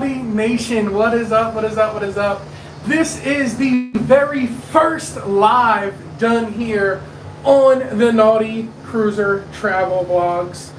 Naughty Nation, what is up, what is up, what is up? This is the very first live done here on the Naughty Cruiser Travel Vlogs.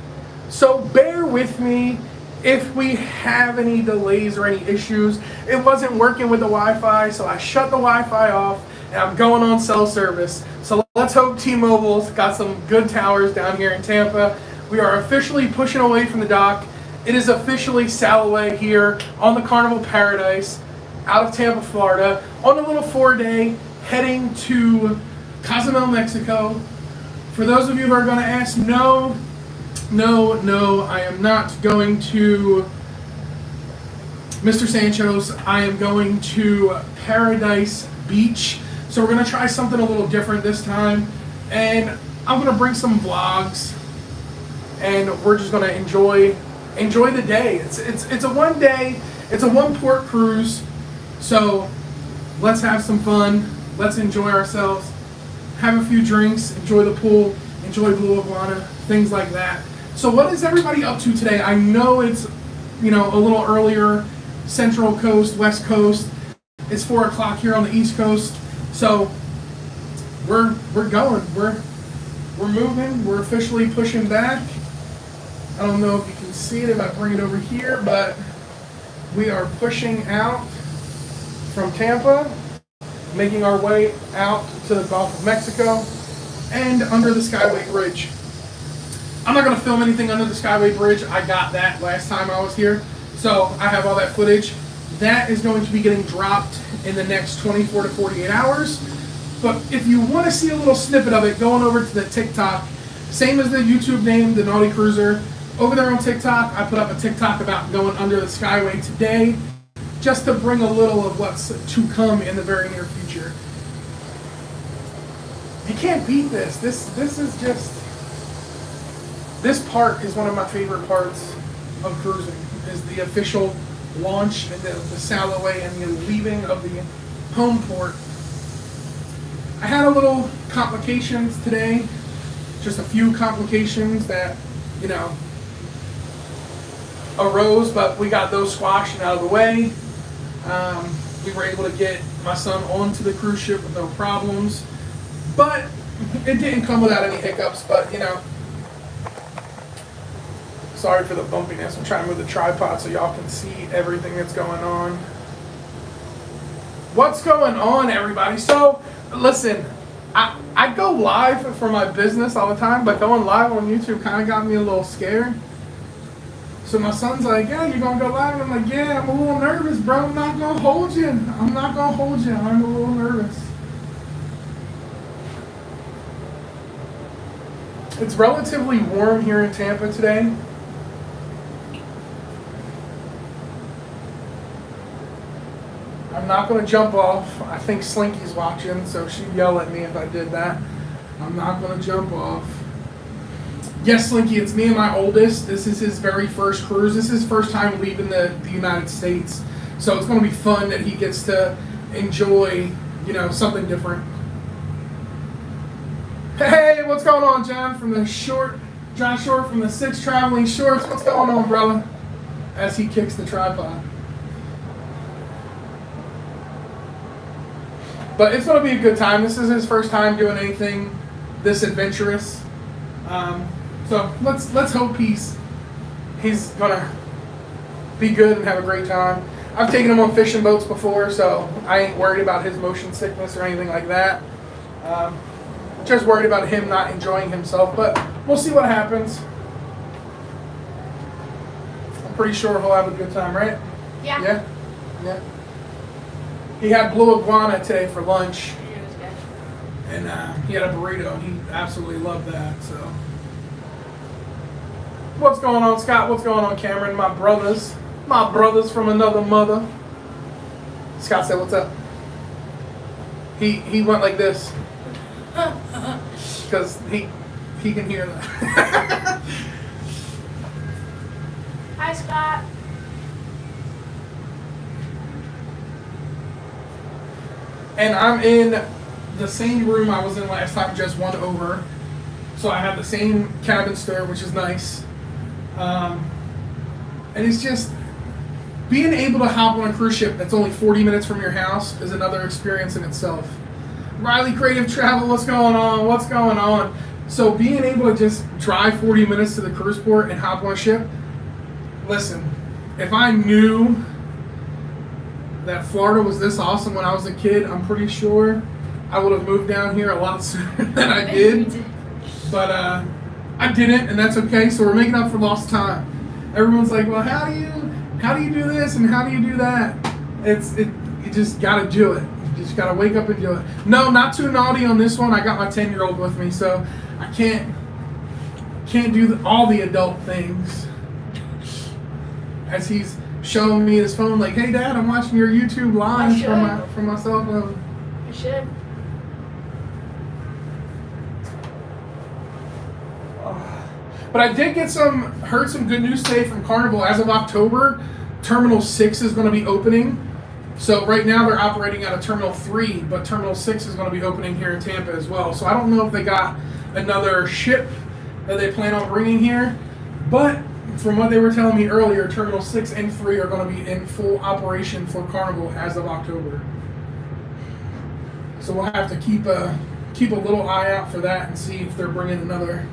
So bear with me if we have any delays or any issues. It wasn't working with the Wi-Fi, so I shut the Wi-Fi off and I'm going on cell service. So let's hope T-Mobile's got some good towers down here in Tampa. We are officially pushing away from the dock. It is officially Sailaway here on the Carnival Paradise out of Tampa, Florida, on a little 4-day heading to Cozumel, Mexico. For those of you who are going to ask, no, I am not going to Mr. Sancho's. I am going to Paradise Beach. So we're going to try something a little different this time. And I'm going to bring some vlogs. And we're just going to enjoy the day. It's a 1 day, it's a 1 port cruise. So let's have some fun. Let's enjoy ourselves. Have a few drinks, enjoy the pool, enjoy Blue Iguana, things like that. So what is everybody up to today? I know it's, a little earlier, Central Coast, West Coast. It's 4 o'clock here on the East Coast. So we're going. We're moving. We're officially pushing back. I don't know if you can see it if I bring it over here, but we are pushing out from Tampa, making our way out to the Gulf of Mexico and under the Skyway Bridge. I'm not going to film anything under the Skyway Bridge. I got that last time I was here, so I have all that footage. That is going to be getting dropped in the next 24 to 48 hours. But if you want to see a little snippet of it, going over to the TikTok, same as the YouTube name, The Naughty Cruiser. Over there on TikTok, I put up a TikTok about going under the Skyway today, just to bring a little of what's to come in the very near future. You can't beat this. This part is one of my favorite parts of cruising, is the official launch and the Sailaway and the leaving of the home port. I had a little complications today, just a few complications that, arose, but we got those squashed and out of the way. We were able to get my son onto the cruise ship with no problems, but it didn't come without any hiccups. But sorry for the bumpiness. I'm trying to move the tripod so y'all can see everything that's going on. What's going on, everybody? So listen, I go live for my business all the time, but going live on YouTube kind of got me a little scared. So my son's like, yeah, you're going to go live? And I'm like, yeah, I'm a little nervous, bro. I'm not going to hold you. I'm a little nervous. It's relatively warm here in Tampa today. I'm not going to jump off. I think Slinky's watching, so she'd yell at me if I did that. I'm not going to jump off. Yes, Slinky, it's me and my oldest. This is his very first cruise. This is his first time leaving the United States. So it's going to be fun that he gets to enjoy, something different. Hey, what's going on, John from the John Short from the 6 Traveling Shorts. What's going on, brother? As he kicks the tripod. But it's going to be a good time. This is his first time doing anything this adventurous. So let's hope he's gonna be good and have a great time. I've taken him on fishing boats before, so I ain't worried about his motion sickness or anything like that. Just worried about him not enjoying himself, but we'll see what happens. I'm pretty sure he'll have a good time, right? Yeah. Yeah. He had Blue Iguana today for lunch, and he had a burrito, and he absolutely loved that. So. What's going on, Scott? What's going on, Cameron? My brothers from another mother. Scott said, "What's up?" He went like this because he can hear that. Hi, Scott. And I'm in the same room I was in last time, just one over. So I have the same cabin stir, which is nice. And it's just, being able to hop on a cruise ship that's only 40 minutes from your house is another experience in itself. Riley Creative Travel, what's going on? What's going on? So being able to just drive 40 minutes to the cruise port and hop on a ship, listen, if I knew that Florida was this awesome when I was a kid, I'm pretty sure I would have moved down here a lot sooner than I did. But I didn't, and that's okay. So we're making up for lost time. Everyone's like, well, how do you do this and how do you do that? You just gotta do it. You just gotta wake up and do it. No, not too naughty on this one. I got my 10-year-old with me, so I can't do all the adult things. As he's showing me his phone, like, hey Dad, I'm watching your YouTube live from my cell phone. You should. But I did heard some good news today from Carnival. As of October, Terminal 6 is going to be opening. So right now they're operating out of Terminal 3, but Terminal 6 is going to be opening here in Tampa as well. So I don't know if they got another ship that they plan on bringing here. But from what they were telling me earlier, Terminal 6 and 3 are going to be in full operation for Carnival as of October. So we'll have to keep a little eye out for that and see if they're bringing another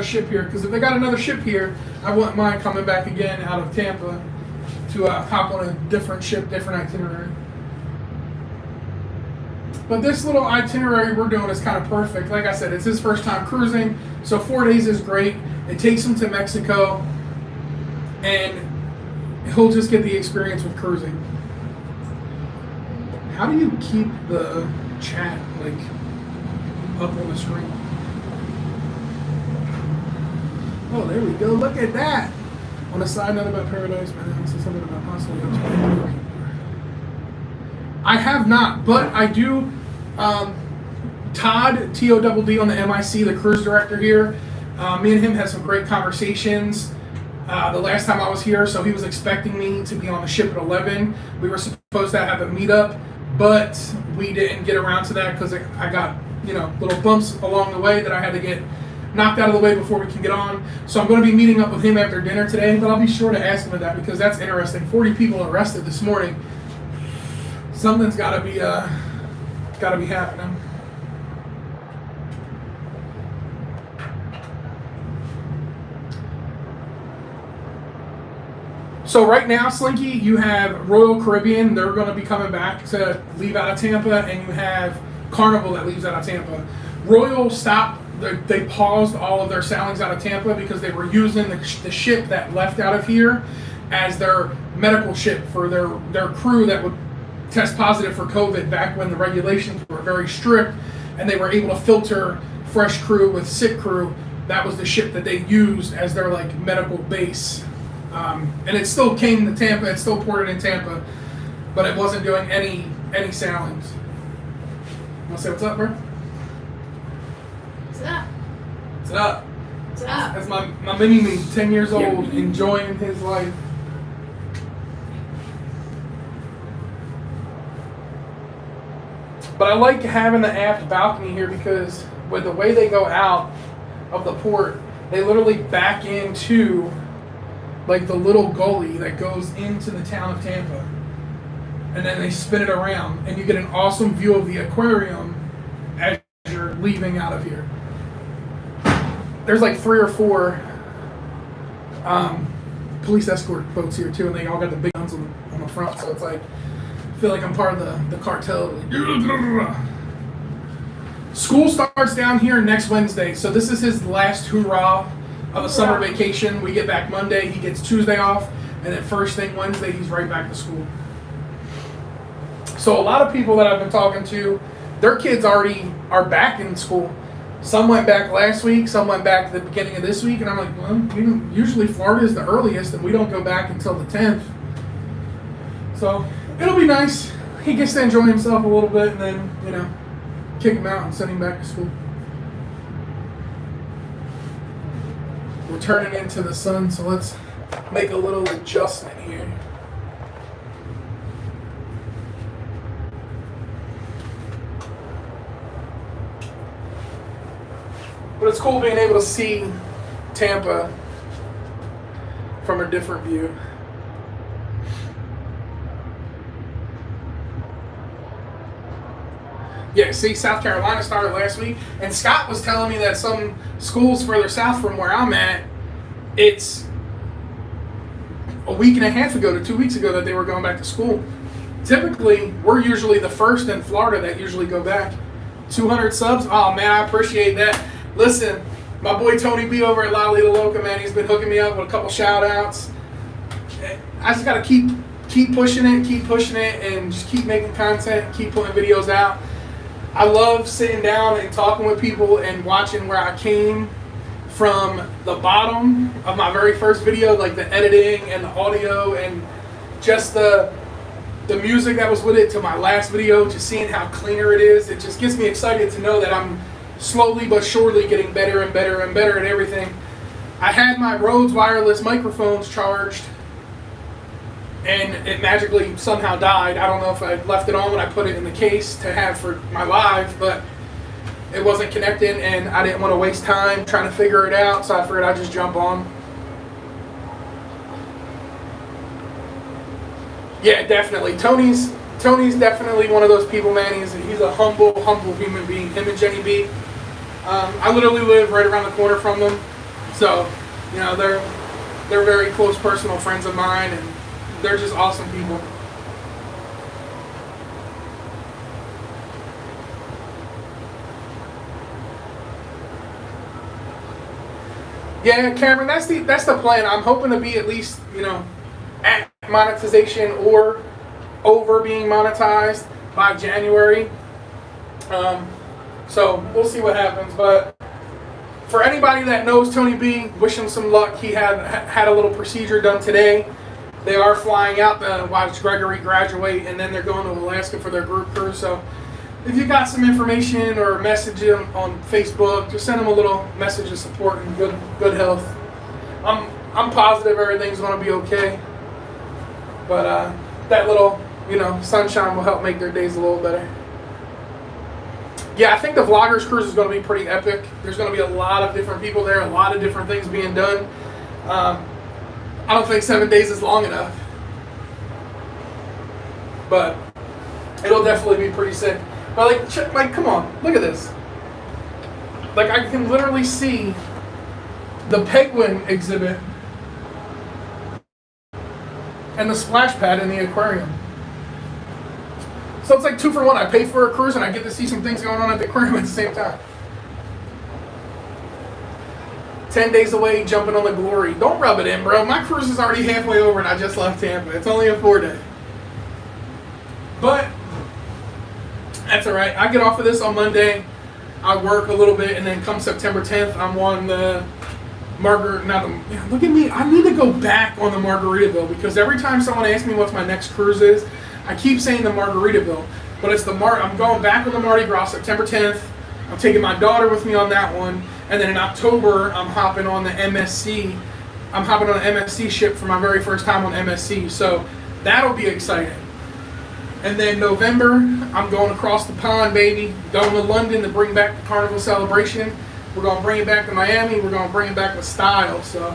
ship here, because if they got another ship here, I wouldn't mind coming back again out of Tampa to hop on a different ship, different itinerary. But this little itinerary we're doing is kind of perfect. Like I said, it's his first time cruising, so 4 days is great. It takes him to Mexico, and he'll just get the experience with cruising. How do you keep the chat up on the screen? Oh, there we go. Look at that. On a side note about Paradise, man, say something about possibly. I have not, but I do. Todd, T-O-D-D on the MIC, the cruise director here. Me and him had some great conversations the last time I was here, so he was expecting me to be on the ship at 11. We were supposed to have a meetup, but we didn't get around to that because I got little bumps along the way that I had to get knocked out of the way before we can get on. So I'm going to be meeting up with him after dinner today, but I'll be sure to ask him that because that's interesting. 40 people arrested this morning. Something's got to be happening. So right now, Slinky, you have Royal Caribbean. They're going to be coming back to leave out of Tampa, and you have Carnival that leaves out of Tampa. Royal stopped. They paused all of their sailings out of Tampa because they were using the ship that left out of here as their medical ship for their crew that would test positive for COVID back when the regulations were very strict, and they were able to filter fresh crew with sick crew. That was the ship that they used as their medical base. And it still came to Tampa, it still ported in Tampa, but it wasn't doing any sailings. You want to say what's up, bro? What's up? What's up? What's up? That's my mini-me, 10 years old, enjoying his life. But I like having the aft balcony here because with the way they go out of the port, they literally back into the little gully that goes into the town of Tampa. And then they spin it around and you get an awesome view of the aquarium as you're leaving out of here. There's 3 or 4 police escort boats here too, and they all got the big guns on the front, so it's I feel like I'm part of the cartel. School starts down here next Wednesday, so this is his last hoorah of the summer vacation. We get back Monday, he gets Tuesday off, and then first thing Wednesday, he's right back to school. So a lot of people that I've been talking to, their kids already are back in school. Some went back last week, some went back at the beginning of this week, and I'm like, well, usually Florida is the earliest, and we don't go back until the 10th. So it'll be nice. He gets to enjoy himself a little bit, and then, kick him out and send him back to school. We're turning into the sun, so let's make a little adjustment here. But it's cool being able to see Tampa from a different view. Yeah, see, South Carolina started last week, and Scott was telling me that some schools further south from where I'm at, it's a week and a half ago to 2 weeks ago that they were going back to school. Typically, we're usually the first in Florida that usually go back. 200 subs? Oh, man, I appreciate that. Listen, my boy Tony B over at La Lila Loca, man, he's been hooking me up with a couple shout-outs. I just got to keep pushing it, and just keep making content, keep putting videos out. I love sitting down and talking with people and watching where I came from the bottom of my very first video, like the editing and the audio and just the music that was with it, to my last video, just seeing how cleaner it is. It just gets me excited to know that I'm slowly but surely getting better and better and better at everything. I had my Rhodes wireless microphones charged, and it magically somehow died. I don't know if I left it on when I put it in the case to have for my live, but it wasn't connecting, and I didn't want to waste time trying to figure it out, so I figured I'd just jump on. Yeah, definitely. Tony's definitely one of those people, man. He's a humble human being. Him and Jenny B. I literally live right around the corner from them, so you know they're very close personal friends of mine, and they're just awesome people. Yeah, Cameron, that's the plan. I'm hoping to be at least, at monetization or over being monetized by January. So we'll see what happens. But for anybody that knows Tony B, wish him some luck. He had a little procedure done today. They are flying out to watch Gregory graduate, and then they're going to Alaska for their group cruise. So if you got some information or message him on Facebook, just send him a little message of support and good health. I'm positive everything's going to be okay. But that little, sunshine will help make their days a little better. Yeah, I think the Vloggers Cruise is going to be pretty epic. There's going to be a lot of different people there, a lot of different things being done. I don't think 7 days is long enough. But it'll definitely be pretty sick. But come on, look at this. Like, I can literally see the penguin exhibit and the splash pad in the aquarium. So it's like 2 for 1. I pay for a cruise and I get to see some things going on at the aquarium at the same time. 10 days away, jumping on the glory. Don't rub it in, bro. My cruise is already halfway over and I just left Tampa. It's only a 4-day. But that's alright. I get off of this on Monday. I work a little bit, and then come September 10th, I'm on the look at me. I need to go back on the Margaritaville, because every time someone asks me what my next cruise is, I keep saying the Margaritaville. But it's I'm going back on the Mardi Gras September 10th. I'm taking my daughter with me on that one. And then in October, I'm hopping on the MSC. I'm hopping on the MSC ship for my very first time on MSC. So that'll be exciting. And then November, I'm going across the pond, baby. Going to London to bring back the Carnival celebration. We're going to bring it back to Miami. We're going to bring it back with style. So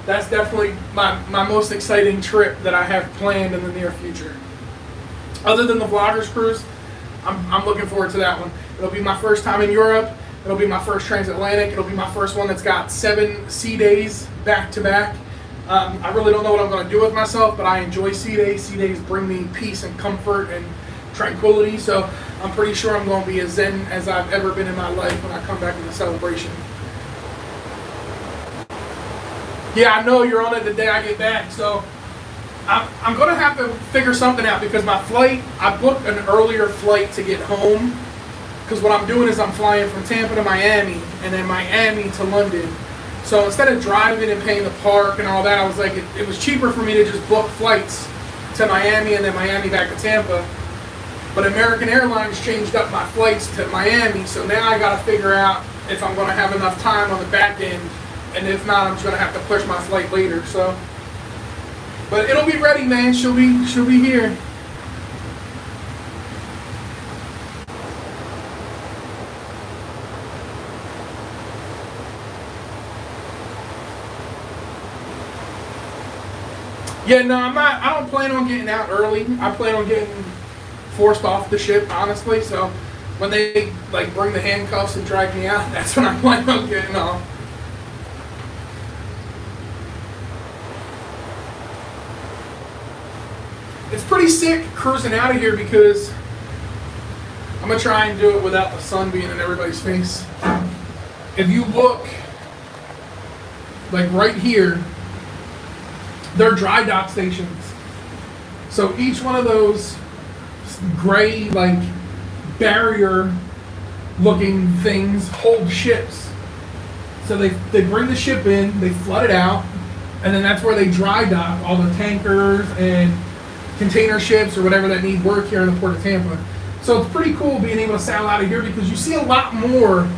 that's definitely my most exciting trip that I have planned in the near future. Other than the Vloggers Cruise, I'm looking forward to that one. It'll be my first time in Europe. It'll be my first transatlantic. It'll be my first one that's got 7 sea days back to back. I really don't know what I'm going to do with myself, but I enjoy sea days. Sea days bring me peace and comfort and tranquility, so I'm pretty sure I'm going to be as zen as I've ever been in my life when I come back from the celebration. Yeah, I know you're on it the day I get back, so I'm going to have to figure something out, because my flight, I booked an earlier flight to get home, because what I'm doing is I'm flying from Tampa to Miami, and then Miami to London. So instead of driving and paying the park and all that, I was like, it was cheaper for me to just book flights to Miami and then Miami back to Tampa. But American Airlines changed up my flights to Miami, so now I got to figure out if I'm going to have enough time on the back end, and if not, I'm just going to have to push my flight later. So, but it'll be ready, man. She'll be here. Yeah, no, I don't plan on getting out early. I plan on getting forced off the ship, honestly. So when they like bring the handcuffs and drag me out, that's when I plan on getting off. It's pretty sick cruising out of here because I'm gonna try and do it without the sun being in everybody's face. If you look, like right here, they're dry dock stations. So each one of those gray, like barrier looking things hold ships. So they bring the ship in, they flood it out, and then that's where they dry dock all the tankers and container ships or whatever that need work here in the Port of Tampa. So it's pretty cool being able to sail out of here because you see a lot more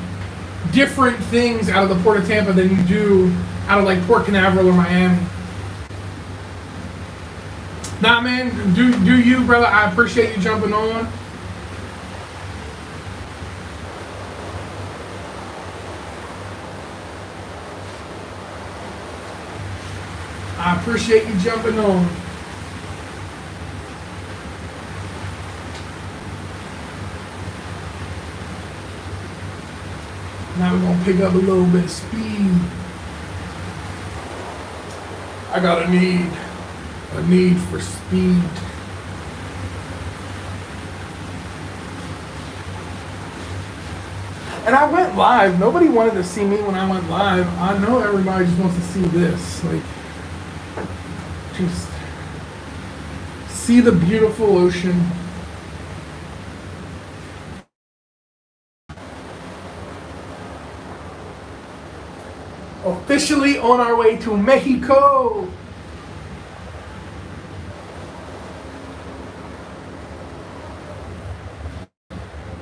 different things out of the Port of Tampa than you do out of like Port Canaveral or Miami. Nah, man, do you, brother. I appreciate you jumping on. I appreciate you jumping on. Now we're gonna pick up a little bit of speed. I got a need for speed. And I went live. Nobody wanted to see me when I went live. I know everybody just wants to see this. Like, just see the beautiful ocean. Officially on our way to Mexico.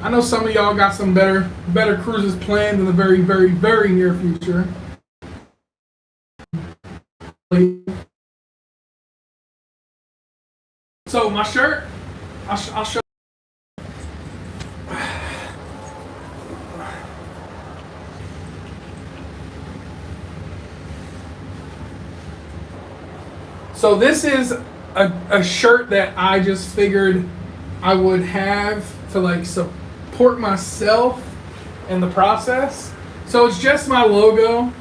I know some of y'all got some better cruises planned in the very, very, very near future. So my shirt, I'll show. So this is a shirt that I just figured I would have to like support myself in the process. So it's just my logo.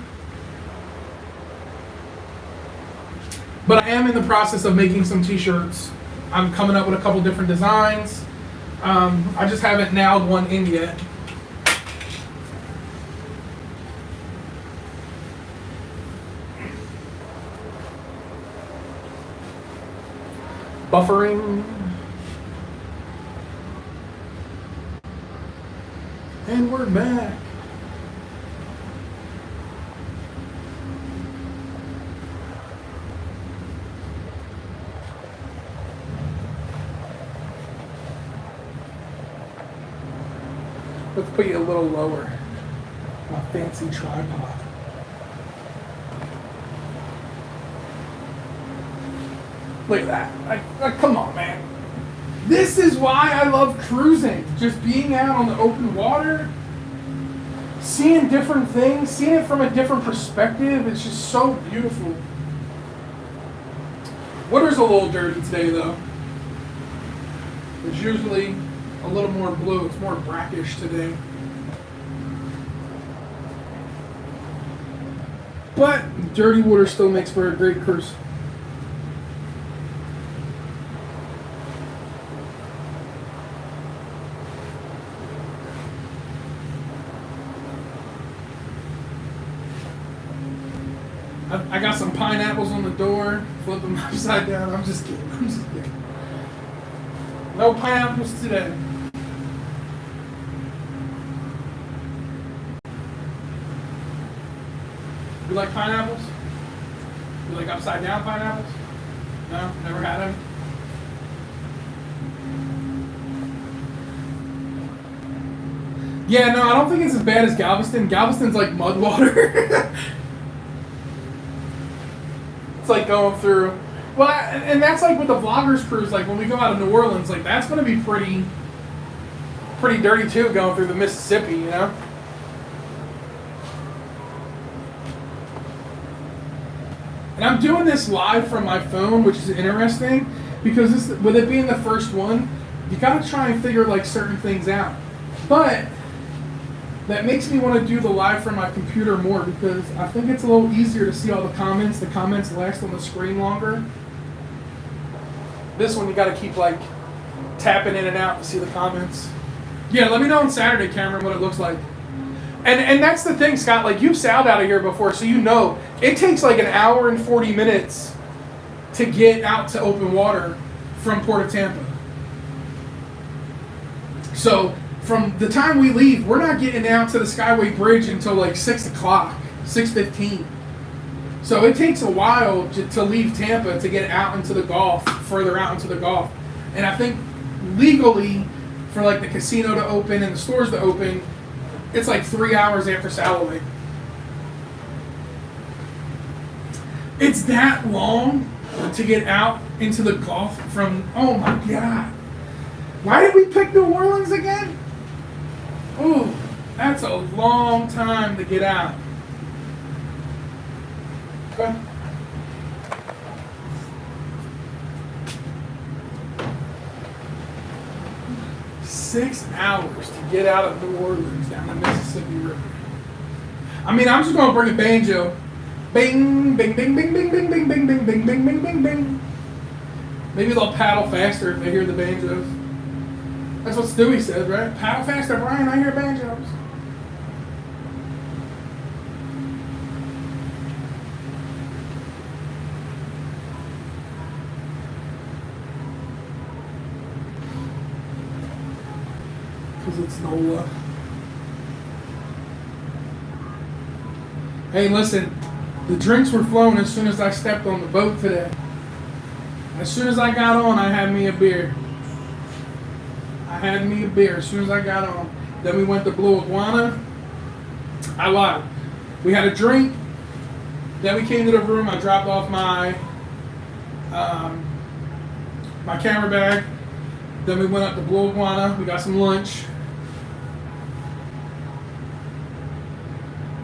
But I am in the process of making some t-shirts. I'm coming up with a couple different designs. I just haven't nailed one in yet. Buffering. And we're back. Let's put you a little lower. My fancy tripod. Look at that. Like, come on, man. This is why I love cruising. Just being out on the open water, seeing different things, seeing it from a different perspective. It's just so beautiful. Water's a little dirty today, though. It's usually a little more blue. It's more brackish today. But dirty water still makes for a great cruise. I got some pineapples on the door. Flip them upside down. I'm just kidding. No pineapples today. You like pineapples? You like upside down pineapples? No? Never had them? Yeah, no, I don't think it's as bad as Galveston. Galveston's like mud water. It's like going through. Well, and that's like with the vloggers cruise. Like when we go out of New Orleans, like that's going to be pretty dirty too, going through the Mississippi, you know. And I'm doing this live from my phone, which is interesting because with it being the first one, you got to try and figure like certain things out. But that makes me want to do the live from my computer more because I think it's a little easier to see all the comments. The comments last on the screen longer. This one you got to keep like tapping in and out to see the comments. Yeah, let me know on Saturday, Cameron, what it looks like. And that's the thing, Scott. Like you've sailed out of here before, so you know it takes like an hour and 40 minutes to get out to open water from Port of Tampa. So from the time we leave, we're not getting out to the Skyway Bridge until like 6 o'clock, 6:15. So it takes a while to leave Tampa to get out into the Gulf, further out into the Gulf. And I think legally, for like the casino to open and the stores to open, it's like 3 hours after Sailaway. It's that long to get out into the Gulf from, oh my God. Why did we pick New Orleans again? Ooh, that's a long time to get out. Okay. Six hours to get out of New Orleans down the Mississippi River. I mean, I'm just gonna bring a banjo. Bing, bing, bing, bing, bing, bing, bing, bing, bing, bing, bing, bing, bing, bing. Maybe they'll paddle faster if they hear the banjos. That's what Stewie said, right? Paddle faster, Brian, I hear banjos. Because it's NOLA. Hey, listen, the drinks were flowing as soon as I stepped on the boat today. As soon as I got on, I had me a beer. As soon as I got on. Then we went to Blue Iguana. I lied. We had a drink. Then we came to the room. I dropped off my my camera bag. Then we went up to Blue Iguana. We got some lunch.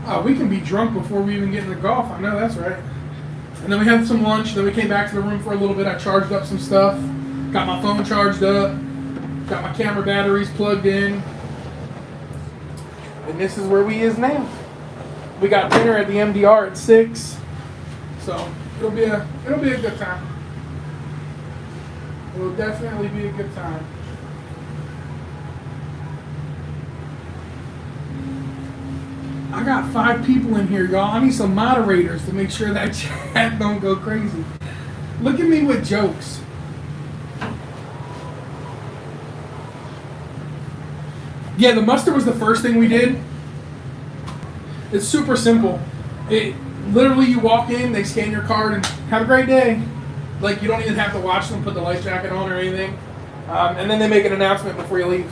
Oh, we can be drunk before we even get in the Gulf. I know that's right. And then we had some lunch. Then we came back to the room for a little bit. I charged up some stuff. Got my phone charged up. Got my camera batteries plugged in. And this is where we is now. We got dinner at the MDR at 6. So it'll be a good time. It'll definitely be a good time. I got 5 people in here, y'all. I need some moderators to make sure that chat don't go crazy. Look at me with jokes. Yeah, the muster was the first thing we did. It's super simple. It literally, you walk in, they scan your card, and have a great day. Like, you don't even have to watch them put the life jacket on or anything. And then they make an announcement before you leave.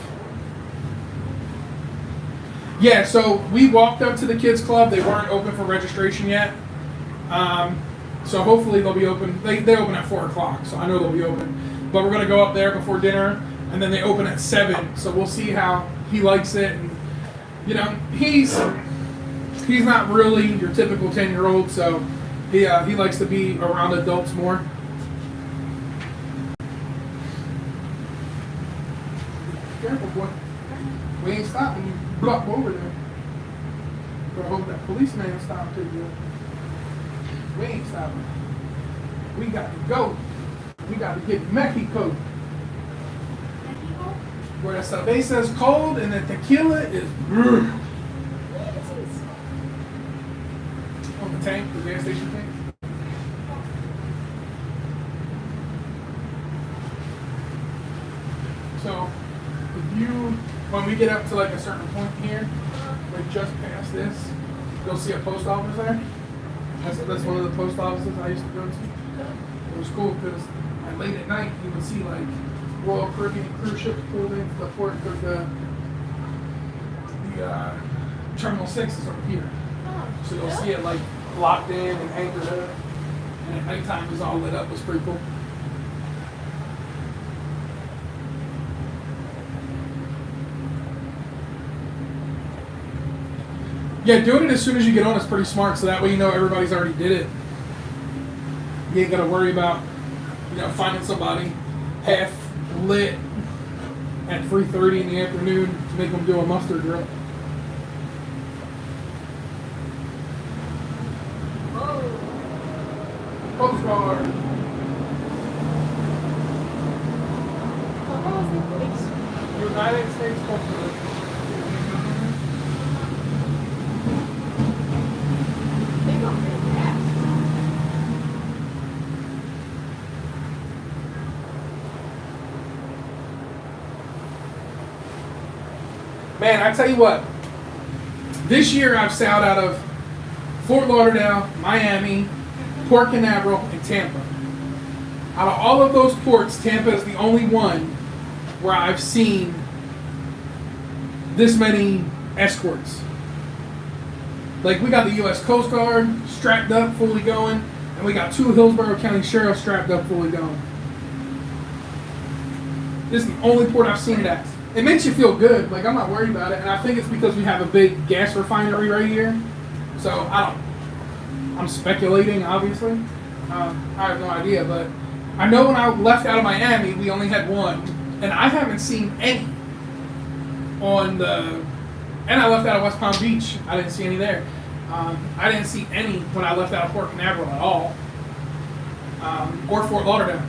Yeah, so we walked up to the kids club. They weren't open for registration yet. So hopefully they'll be open. They open at 4 o'clock, so I know they'll be open. But we're going to go up there before dinner, and then they open at 7. So we'll see how he likes it. And, you know, he's not really your typical 10-year-old, so he likes to be around adults more. Careful, boy. We ain't stopping you. Block over there. But I hope that policeman stopped too good. We ain't stopping. We got to go. We got to get to Mexico. Where the cerveza is cold and the tequila is on the tank, the gas station tank. So, when we get up to like a certain point here, like just past this, you'll see a post office there. That's one of the post offices I used to go to. It was cool because late at night you would see like Royal Caribbean cruise ships pulled into the port because the Terminal 6 is over here. So you'll see it like locked in and anchored up. And at nighttime it was all lit up. It was pretty cool. Yeah, doing it as soon as you get on is pretty smart, so that way you know everybody's already did it. You ain't got to worry about, finding somebody half lit at 3:30 in the afternoon to make them do a mustard drill. Coast Guard. United States Coast Guard. Man, I tell you what, this year I've sailed out of Fort Lauderdale, Miami, Port Canaveral, and Tampa. Out of all of those ports, Tampa is the only one where I've seen this many escorts. Like, we got the U.S. Coast Guard strapped up, fully going, and we got 2 Hillsborough County Sheriffs strapped up, fully going. This is the only port I've seen that. It makes you feel good. Like, I'm not worried about it, and I think it's because we have a big gas refinery right here. So, I'm speculating, obviously. I have no idea, but I know when I left out of Miami, we only had one, and I haven't seen any on the. And I left out of West Palm Beach. I didn't see any there. I didn't see any when I left out of Port Canaveral at all, or Fort Lauderdale.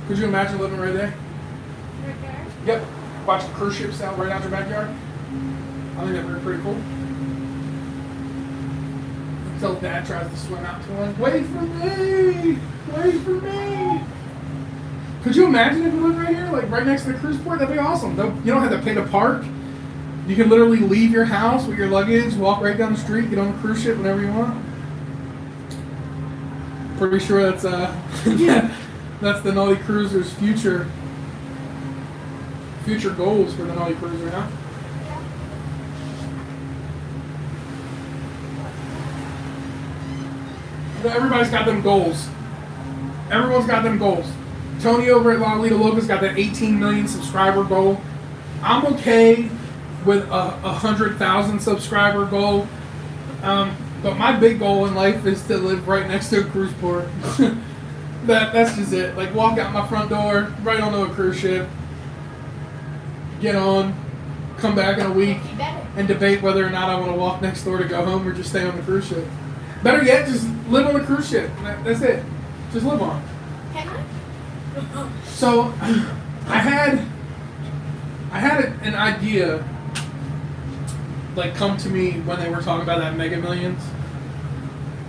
Could you imagine living right there? Right there? Yep. Watching cruise ships out right out your backyard. I think that'd be pretty cool. Until Dad tries to swim out to one. Wait for me! Wait for me! Could you imagine if we lived right here, like right next to the cruise port? That'd be awesome. You don't have to pay to park. You can literally leave your house with your luggage, walk right down the street, get on the cruise ship whenever you want. Pretty sure that's that's the Naughty Cruiser's future goals for the Naughty Cruiser, huh? Everybody's got them goals. Everyone's got them goals. Tony over at La Lita Loca's got that 18 million subscriber goal. I'm okay with a 100,000 subscriber goal. But my big goal in life is to live right next to a cruise port. That's just it. Like, walk out my front door, right onto a cruise ship, get on, come back in a week, and debate whether or not I want to walk next door to go home or just stay on the cruise ship. Better yet, just live on the cruise ship. That's it. Just live on it. Can I? So, I had an idea, like, come to me when they were talking about that Mega Millions.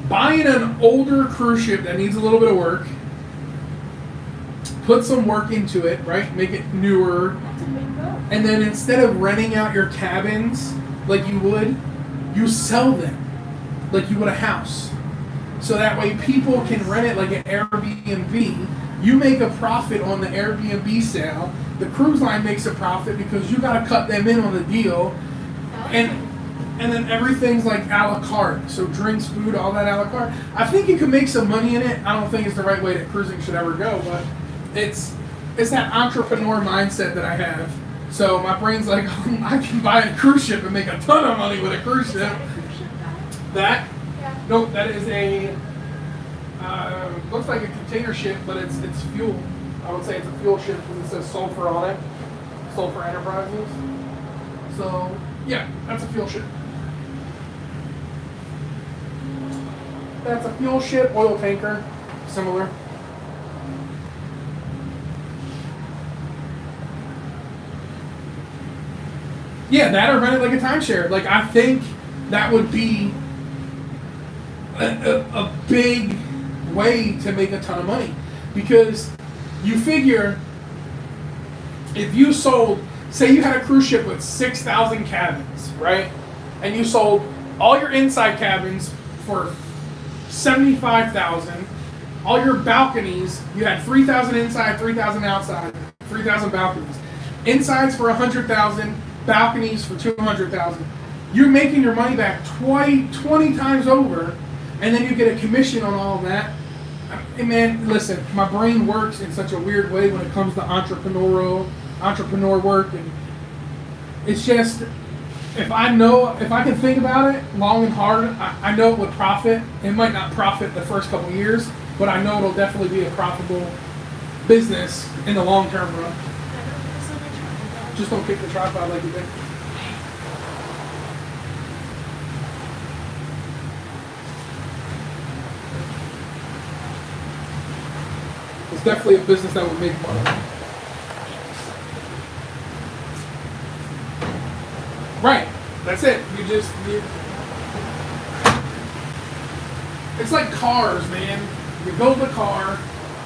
Buying an older cruise ship that needs a little bit of work, put some work into it, right? Make it newer. That's a big goal. And then instead of renting out your cabins like you would, you sell them like you would a house. So that way people can rent it like an Airbnb. You make a profit on the Airbnb sale. The cruise line makes a profit because you got to cut them in on the deal. And then everything's like a la carte. So drinks, food, all that a la carte. I think you can make some money in it. I don't think it's the right way that cruising should ever go, but it's that entrepreneur mindset that I have. So my brain's like, oh, I can buy a cruise ship and make a ton of money with a cruise ship. That? Yeah. Nope, that is a, looks like a container ship, but it's fuel. I would say it's a fuel ship because it says sulfur on it. Sulfur Enterprises. So, yeah, that's a fuel ship. That's a fuel ship, oil tanker, similar. Yeah, that or rent it like a timeshare. Like, I think that would be a big way to make a ton of money. Because you figure, if you sold, say you had a cruise ship with 6,000 cabins, right? And you sold all your inside cabins for 75,000. All your balconies, you had 3,000 inside, 3,000 outside, 3,000 balconies. Insides for 100,000, balconies for 200,000. You're making your money back 20 times over, and then you get a commission on all of that. And man, listen, my brain works in such a weird way when it comes to entrepreneur work, and it's if I can think about it long and hard, I know it would profit. It might not profit the first couple years, but I know it'll definitely be a profitable business in the long term run. Just don't kick the tripod like you did. It's definitely a business that would make money. Right. That's it. It's like cars, man. You build a car,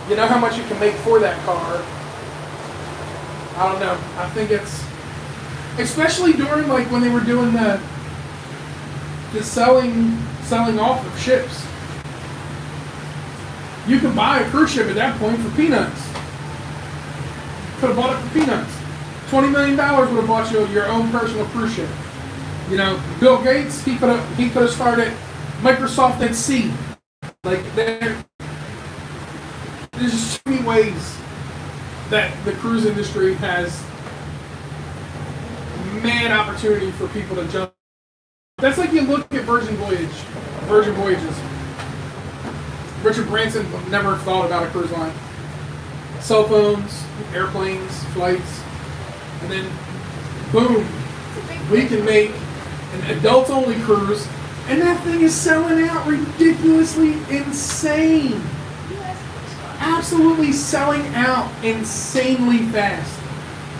you know how much you can make for that car. I don't know. I think it's, especially during like when they were doing the selling off of ships. You could buy a cruise ship at that point for peanuts. Could have bought it for peanuts. $20 million would have bought you your own personal cruise ship. You know, Bill Gates, he could have started Microsoft at sea. Like there's just so many ways that the cruise industry has mad opportunity for people to jump. That's like you look at Virgin Voyages. Richard Branson never thought about a cruise line. Cell phones, airplanes, flights, and then boom, we can make an adults-only cruise, and that thing is selling out ridiculously insane. Absolutely selling out insanely fast.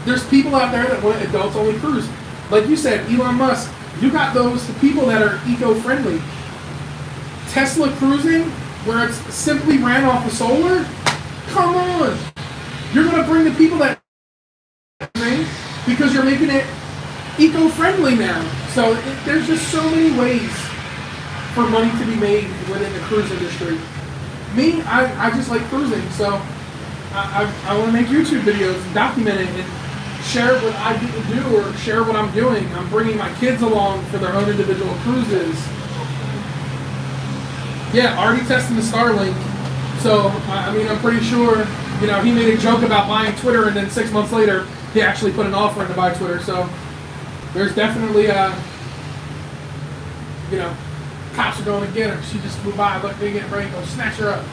There's people out there that want an adults-only cruise. Like you said, Elon Musk, you got those people that are eco-friendly. Tesla cruising, where it's simply ran off of solar? Come on! You're going to bring the people that because you're making it eco-friendly now. So there's just so many ways for money to be made within the cruise industry. Me, I just like cruising, so I want to make YouTube videos and document it and share what I do or share what I'm doing. I'm bringing my kids along for their own individual cruises. Yeah, already testing the Starlink. So, I mean, I'm pretty sure, you know, he made a joke about buying Twitter and then 6 months later, he actually put an offer in to buy Twitter. So, there's definitely, you know, cops are going to get her. She just flew by. Look, they getting ready to go snatch her up.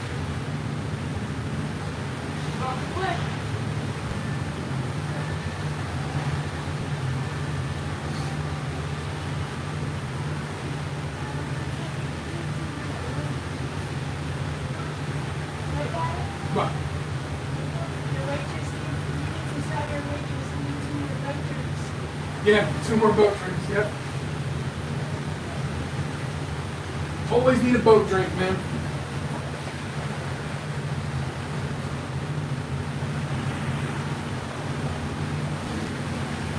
What? Yeah, 2 more boat drinks, yep. Always need a boat drink, man.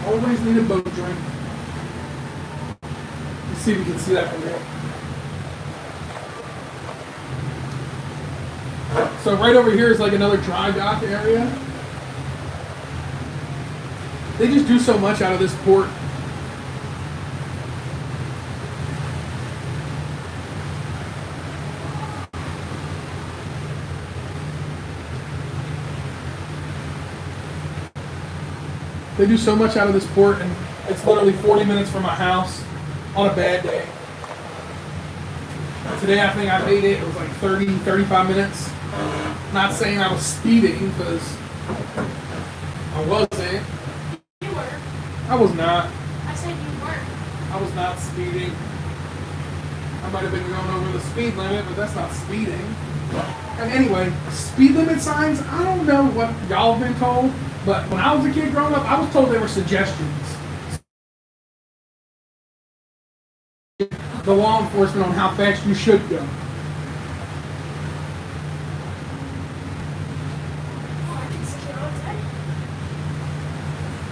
Always need a boat drink. Let's see if we can see that from here. So right over here is like another dry dock area. They just do so much out of this port. They do so much out of this port, and it's literally 40 minutes from my house on a bad day. Today I think I made it. It was like 30, 35 minutes. Not saying I was speeding, because I wasn't. You were. I was not. I said you weren't. I was not speeding. I might have been going over the speed limit, but that's not speeding. And anyway, speed limit signs, I don't know what y'all have been told, but when I was a kid growing up, I was told they were suggestions. The law enforcement on how fast you should go.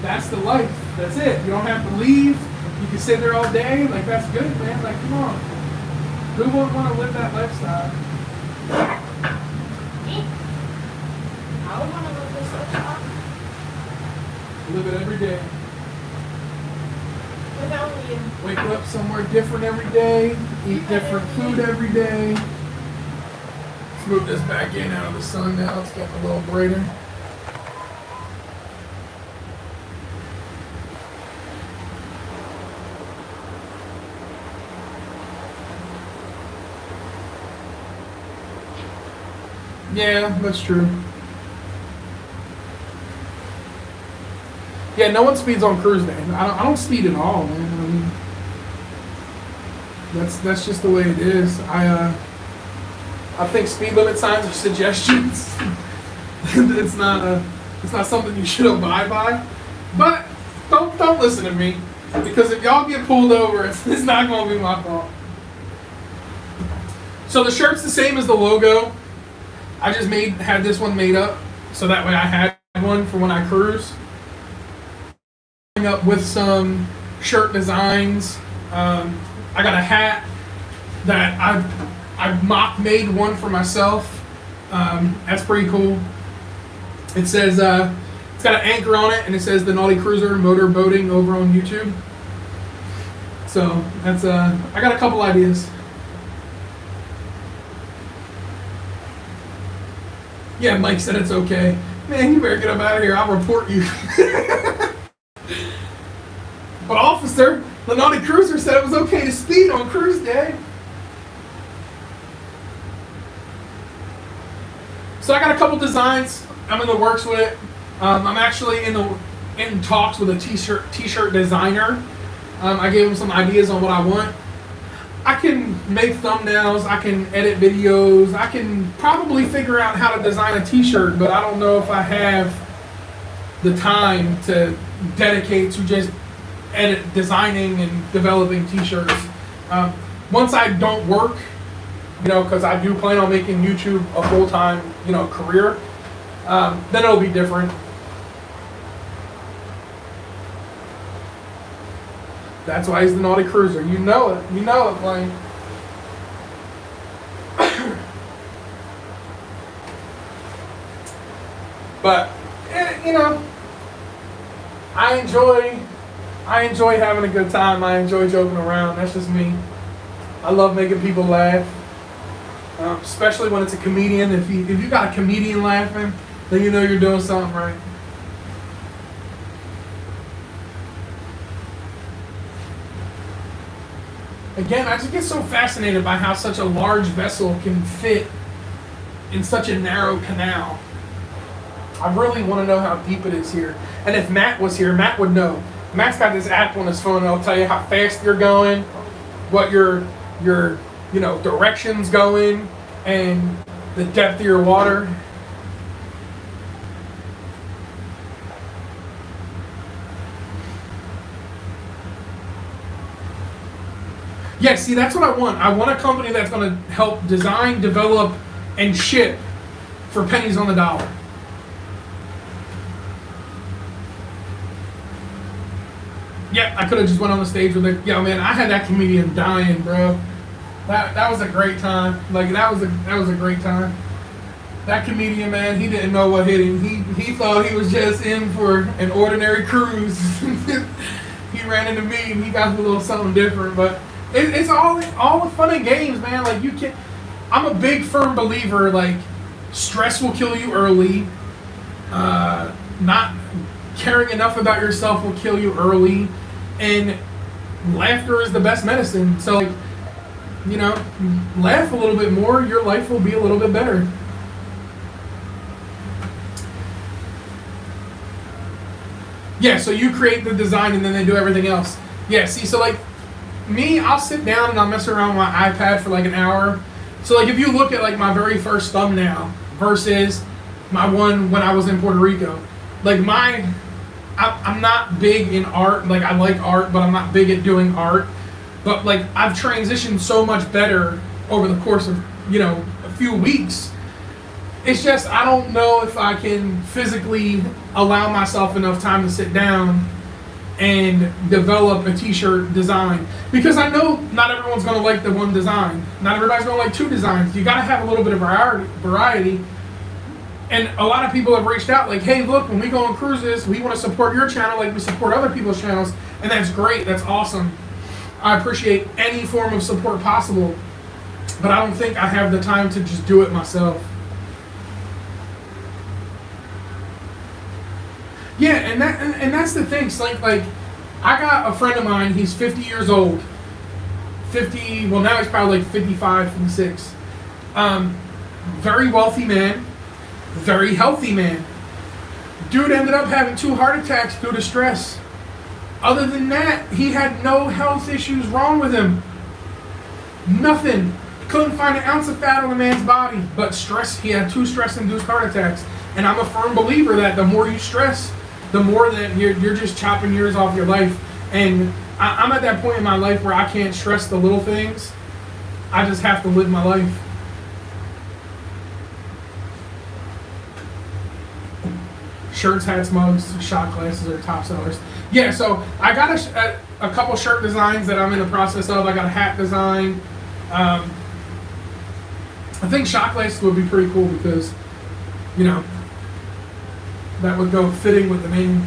That's the life. That's it. You don't have to leave. You can sit there all day. Like, that's good, man. Like, come on. Who wouldn't want to live that lifestyle? Me? I would want to live this lifestyle. Live it every day. Without you. Wake up somewhere different every day. Eat different food every day. Let's move this back in out of the sun now. It's getting a little brighter. Yeah, that's true. Yeah, no one speeds on cruise day. I don't speed at all, man. I mean, that's just the way it is. I think speed limit signs are suggestions. it's not something you should abide by. But don't listen to me, because if y'all get pulled over, it's not gonna be my fault. So the shirt's the same as the logo. I just had this one made up so that way I had one for when I cruise. Up with some shirt designs. I got a hat that I mock made one for myself. That's pretty cool. It says it's got an anchor on it, and it says the Naughty Cruiser Motor Boating over on YouTube. So that's I got a couple ideas. Yeah, Mike said it's okay. Man, you better get up out of here. I'll report you. But officer, the Naughty Cruiser said it was okay to speed on cruise day. So I got a couple designs. I'm in the works with it. I'm actually in talks with a t-shirt designer. I gave him some ideas on what I want. I can make thumbnails. I can edit videos. I can probably figure out how to design a t-shirt, but I don't know if I have the time to dedicate to just designing and developing t-shirts. Once I don't work, because I do plan on making YouTube a full-time, career, then it'll be different. That's why he's the Naughty Cruiser. You know it, Blaine. But, I enjoy having a good time. I enjoy joking around. That's just me. I love making people laugh, especially when it's a comedian. If you got a comedian laughing, then you know you're doing something right. Again, I just get so fascinated by how such a large vessel can fit in such a narrow canal. I really want to know how deep it is here. And if Matt was here, Matt would know. Matt's got this app on his phone that'll tell you how fast you're going, what your direction's going, and the depth of your water. Yeah, see, that's what I want. I want a company that's going to help design, develop, and ship for pennies on the dollar. Yeah, I could have just went on the stage with it. Yeah, man, I had that comedian dying, bro. That was a great time. Like that was a great time. That comedian, man, he didn't know what hit him. He thought he was just in for an ordinary cruise. He ran into me and he got a little something different, but it's all the fun and games, man. Like I'm a big firm believer. Like stress will kill you early. Not caring enough about yourself will kill you early, and laughter is the best medicine. So, laugh a little bit more. Your life will be a little bit better. Yeah. So you create the design and then they do everything else. Yeah. See. So like. Me, I'll sit down and I'll mess around with my iPad for like an hour. So like if you look at like my very first thumbnail versus my one when I was in Puerto Rico, like I'm not big in art. Like I like art, but I'm not big at doing art. But like I've transitioned so much better over the course of, a few weeks. It's just I don't know if I can physically allow myself enough time to sit down and develop a t-shirt design, because I know not everyone's going to like the one design. Not everybody's going to like two designs. You got to have a little bit of variety. And a lot of people have reached out like, hey, look, when we go on cruises, we want to support your channel like we support other people's channels. And that's great. That's awesome. I appreciate any form of support possible, but I don't think I have the time to just do it myself. Yeah, and that's the thing. So like I got a friend of mine, he's 50 years old. 50, well now he's probably like 55, 56. Very wealthy man, very healthy man. Dude ended up having 2 heart attacks due to stress. Other than that, he had no health issues wrong with him. Nothing. Couldn't find an ounce of fat on the man's body, but stress. He had 2 stress-induced heart attacks. And I'm a firm believer that the more you stress, the more that you're just chopping years off your life. And I'm at that point in my life where I can't stress the little things. I just have to live my life. Shirts, hats, mugs, shot glasses are top sellers. Yeah, so I got a couple shirt designs that I'm in the process of. I got a hat design. I think shot glasses would be pretty cool because, you know, that would go fitting with the name.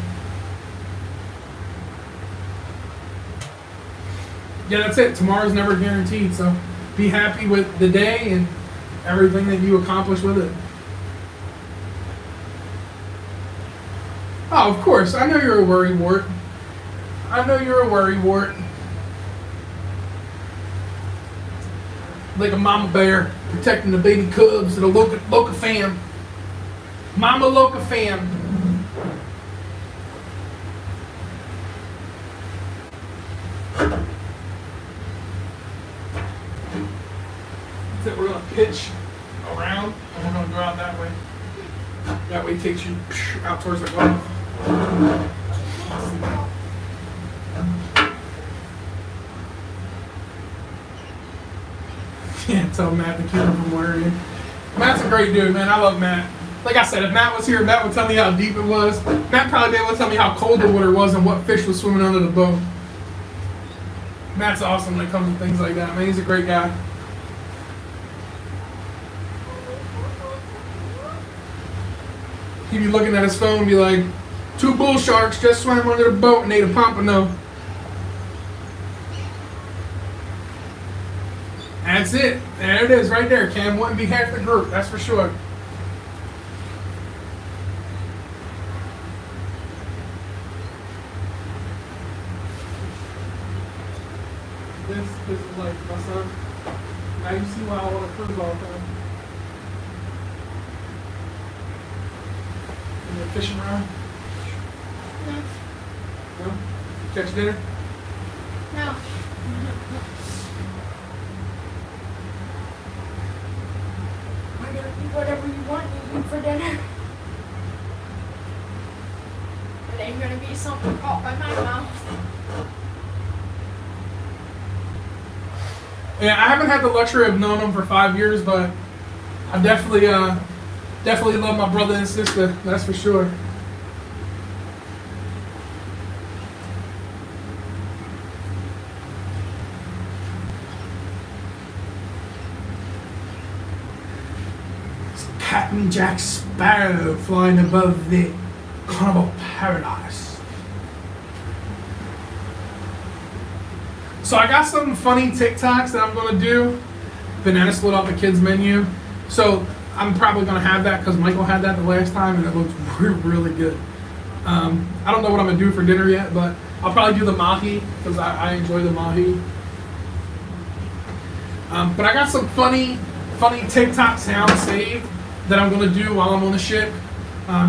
Yeah, that's it. Tomorrow's never guaranteed, so be happy with the day and everything that you accomplish with it. Oh, of course. I know you're a worrywart. I know you're a worrywart. Like a mama bear protecting the baby cubs of the loca fam. Mama loca fam. That's it. We're going to pitch around and we're going to go out that way. That way it takes you out towards the golf. Can't tell Matt the keeper from worrying. Matt's a great dude, man. I love Matt. Like I said, if Matt was here, Matt would tell me how deep it was. Matt probably didn't tell me how cold the water was and what fish was swimming under the boat. Matt's awesome when it comes to things like that, man. He's a great guy. He'd be looking at his phone and be like, 2 bull sharks just swam under the boat and ate a pompano. That's it. There it is right there. Cam wouldn't be half the group, that's for sure. This is life, my son. Now you see why I want to cruise all the time. You fishing around? No. No? Catch dinner? No. I'm gonna eat whatever you want to eat for dinner. It ain't gonna be something caught by my mouth. Yeah, I haven't had the luxury of knowing them for 5 years, but I definitely love my brother and sister. That's for sure. It's Captain Jack Sparrow flying above the Carnival paradise. So I got some funny TikToks that I'm gonna do. Banana split off the kids menu. So I'm probably gonna have that because Michael had that the last time and it looks really good. I don't know what I'm gonna do for dinner yet, but I'll probably do the mahi because I enjoy the mahi. But I got some funny TikTok sound saved that I'm gonna do while I'm on the ship,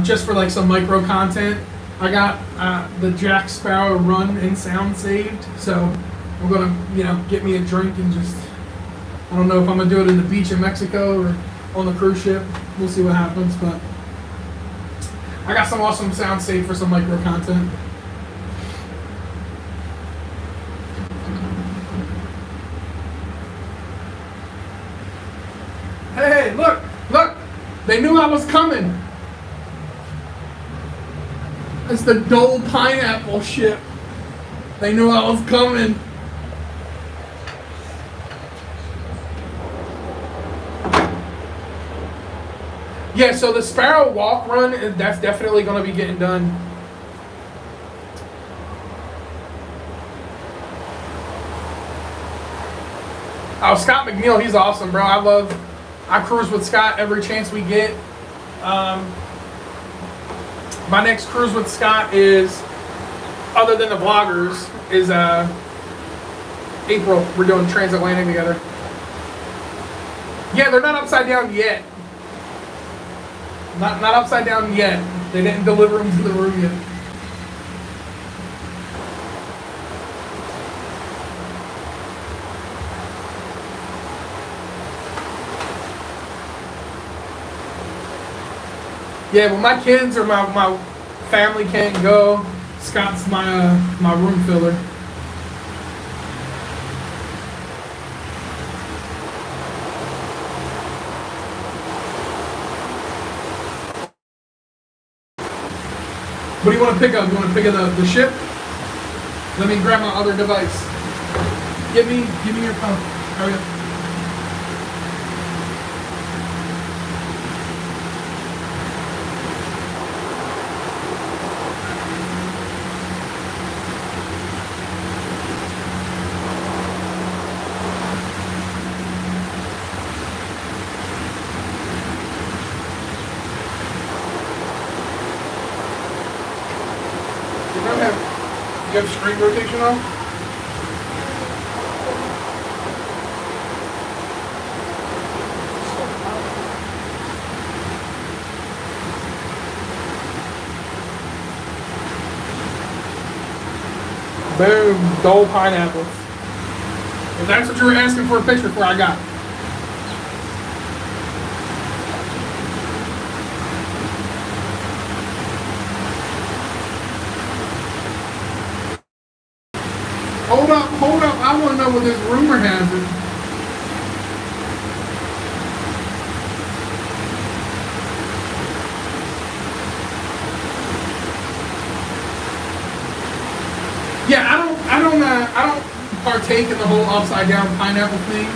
just for like some micro content. I got the Jack Sparrow run and sound saved, so I'm gonna get me a drink and just, I don't know if I'm gonna do it in the beach in Mexico or on the cruise ship. We'll see what happens, but I got some awesome sound saved for some micro content. Hey, look! They knew I was coming. It's the Dole Pineapple ship. They knew I was coming. Yeah, so the Sparrow walk run, that's definitely going to be getting done. Oh, Scott McNeil, he's awesome, bro. I cruise with Scott every chance we get. My next cruise with Scott is, other than the vloggers, is April. We're doing transatlantic together. Yeah, they're not upside down yet. Not upside down yet. They didn't deliver them to the room yet. Yeah, but my kids or my family can't go. Scott's my room filler. What do you want to pick up? You want to pick up the ship? Let me grab my other device. Give me your phone. Hurry up. You have screen rotation on? Boom, Dole pineapples. If that's what you were asking for a picture for, I got it. Hold up, I want to know what this rumor has it. Yeah, I don't partake in the whole upside down pineapple thing.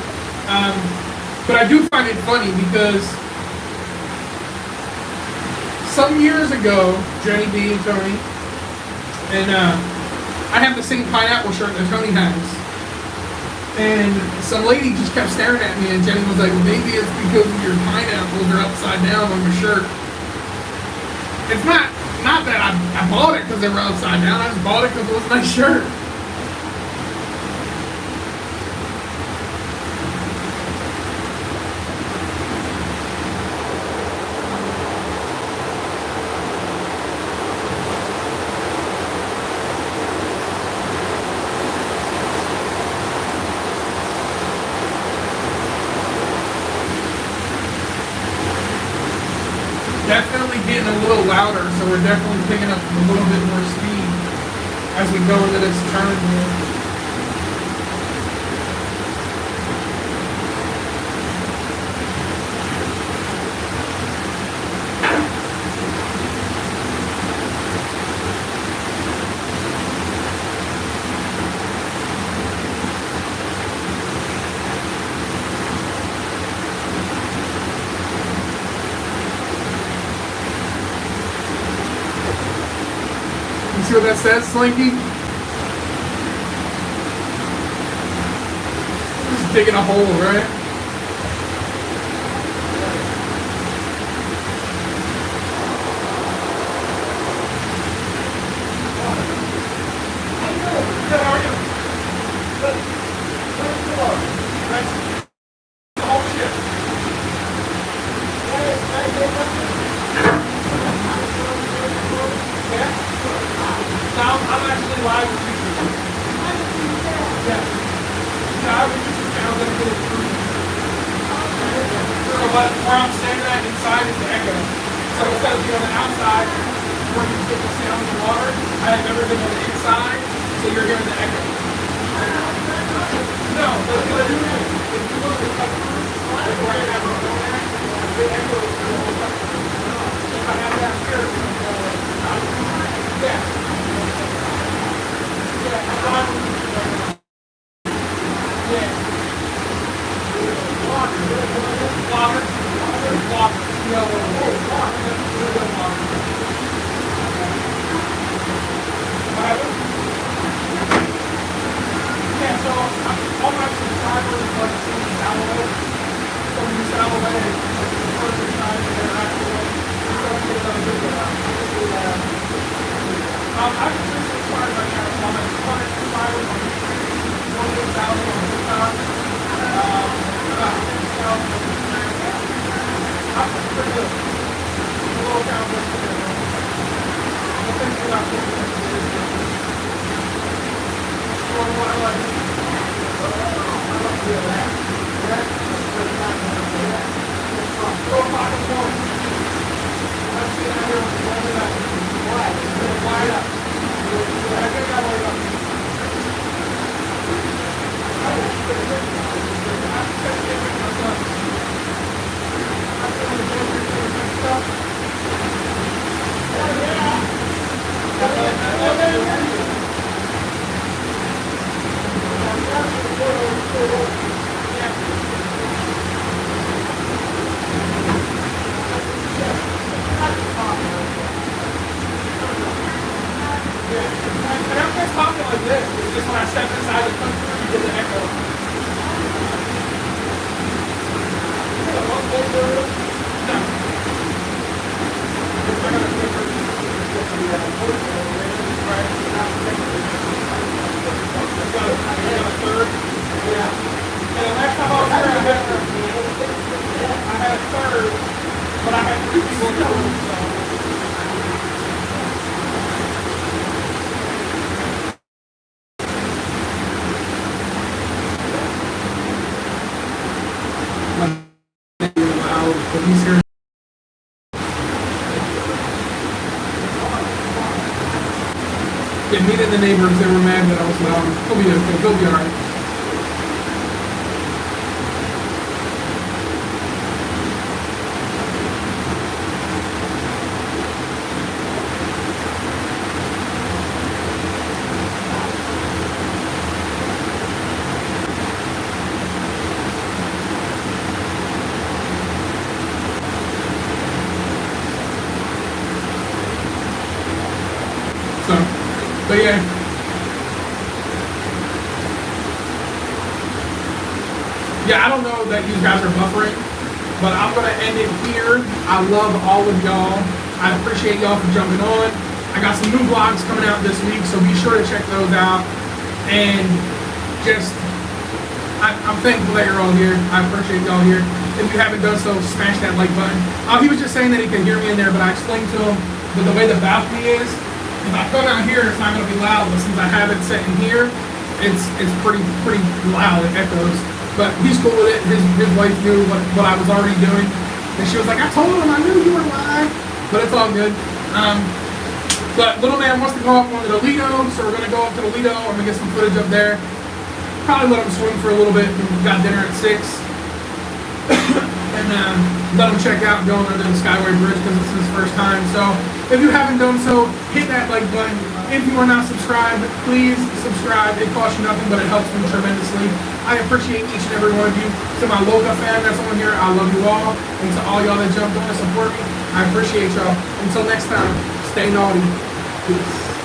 But I do find it funny because some years ago, Jenny B and Tony, and I have the same pineapple shirt that Tony has. And some lady just kept staring at me, and Jenny was like, well, maybe it's because your pineapples are upside down on your shirt. It's not that I bought it because they were upside down. I just bought it because it was a nice shirt. Definitely getting a little louder, so we're definitely picking up a little bit more speed as we go into this turn here. See what that says, Slinky? Just digging a hole, right? But where I'm standing at inside is the echo. So instead of being on the outside, where you get the sound of the water, I have never been on the inside, so you're hearing the echo. No, but if you look at the customers, like where I have my phone at, the echo is the whole customer. If I have that here, yeah. Yeah, I'm not. Yeah. the neighbors, they were mad that I was loud. He'll be okay. He'll be alright. So, but yeah. Yeah, I don't know that you guys are buffering, but I'm going to end it here. I love all of y'all. I appreciate y'all for jumping on. I got some new vlogs coming out this week, so be sure to check those out. And just, I'm thankful that you're all here. I appreciate y'all here. If you haven't done so, smash that like button. He was just saying that he can hear me in there, but I explained to him that the way the balcony is, if I come out here, it's not going to be loud, but since I have it set in here, it's pretty loud. It echoes. But he's cool with it. His wife knew what I was already doing, and she was like, "I told him I knew you were live," but it's all good. But little man wants to go up on the Lido, so we're gonna go up to the Lido. I'm gonna get some footage up there. Probably let him swim for a little bit. We got dinner at 6. And let him check out going under the Skyway Bridge because it's his first time. So if you haven't done so, hit that like button. If you are not subscribed, please subscribe. It costs you nothing, but it helps me tremendously. I appreciate each and every one of you. To my Loga fan that's on here, I love you all. And to all y'all that jumped on to support me, I appreciate y'all. Until next time, stay naughty. Peace.